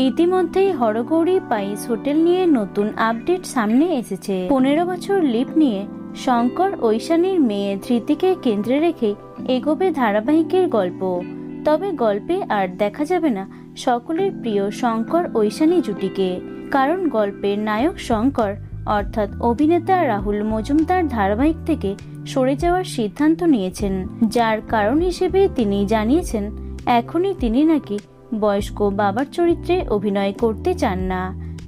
ইতিমধ্যেই হরগৌরী পাইস হোটেল নিয়ে নতুন আপডেট সামনে এসেছে। 15 বছর লিভ নিয়ে শঙ্কর ঐশানীর মেয়ে ধৃতিকে কেন্দ্রে রেখে এগোবে ধারাবাহিকের গল্প। তবে গল্পে আর দেখা যাবে না সকলের প্রিয় শঙ্কর ঐশানী জুটিকে, কারণ গল্পের নায়ক শঙ্কর অর্থাৎ অভিনেতা রাহুল মজুমদার ধারাবাহিক থেকে সরে যাওয়ার সিদ্ধান্ত নিয়েছেন, যার কারণ হিসেবে তিনি জানিয়েছেন এখনই তিনি নাকি বয়স্ক বাবার চরিত্রে অভিনয় করতে চান না।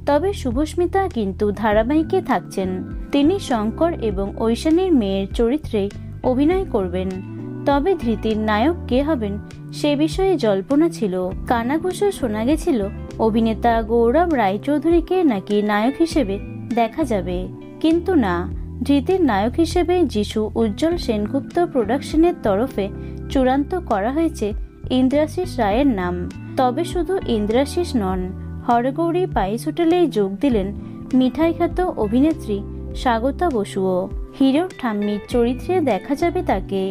তবে শুভস্মিতা কিন্তু ধারাবাহিকে থাকছেন, তিনি শঙ্কর এবং ঐশানীর মেয়ের চরিত্রে অভিনয় করবেন। তবে ধৃতির নায়ক কে হবেন সে বিষয়ে জল্পনা ছিল। কানাঘুষো শোনা গেছিল অভিনেতা গৌরব রায়চৌধুরীকে নাকি নায়ক হিসেবে দেখা যাবে, কিন্তু না, ধৃতির নায়ক হিসেবে যিশু উজ্জ্বল সেনগুপ্ত প্রোডাকশনের তরফে চূড়ান্ত করা হয়েছে ইন্দ্রাশিস রায়ের নাম। তবে শুধু ইন্দ্রাশিস নন, হরগৌরী পাইস হোটেলে যোগ দিলেন মিঠাই খ্যাত অভিনেত্রী স্বাগতা বসুও। হিরোর ঠাম্মির চরিত্রে দেখা যাবে তাকে।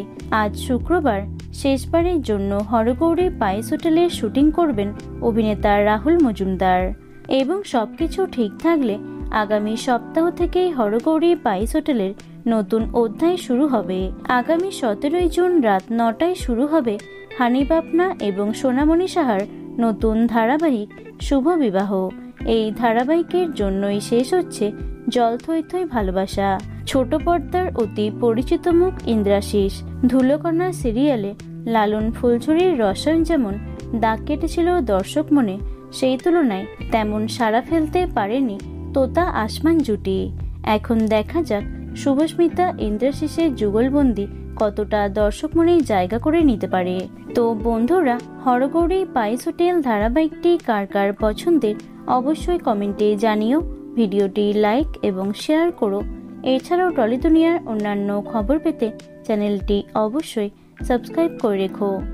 আজ শুক্রবার শেষবারের জন্য হরগৌরী পাইস হোটেলে শুটিং করবেন অভিনেতা রাহুল মজুমদার, এবং সবকিছু ঠিক থাকলে আগামী সপ্তাহ থেকেই হরগৌরী পাইস হোটেলের নতুন অধ্যায় শুরু হবে। আগামী 17 জুন রাত 9টায় শুরু হবে হানি পাপনা এবং সোনামণি সাহার নতুন ধারাবাহিক শুভ বিবাহ। এই ধারাবাহিকের জন্যই শেষ হচ্ছে জল থই থই ভালোবাসা। ছোট পর্দার অতি পরিচিত মুখ ইন্দ্রাশিস। ধুলোকণা সিরিয়ালে লালন ফুলঝুরির রসায়ন যেমন দাগ কেটেছিল দর্শক মনে, সেই তুলনায় তেমন সাড়া ফেলতে পারেনি তোতা আসমান জুটি। এখন দেখা যাক শুভস্মিতা ইন্দ্রাশিসের যুগলবন্দি কতটা দর্শক মনে জায়গা করে নিতে পারে। তো বন্ধুরা, হরগৌরী পাইস হোটেল ধারাবাহিকটি কার কার পছন্দের অবশ্যই কমেন্টে জানিও। ভিডিওটি লাইক এবং শেয়ার করো। এছাড়াও টলি দুনিয়ার অন্যান্য খবর পেতে চ্যানেলটি অবশ্যই সাবস্ক্রাইব করে রেখো।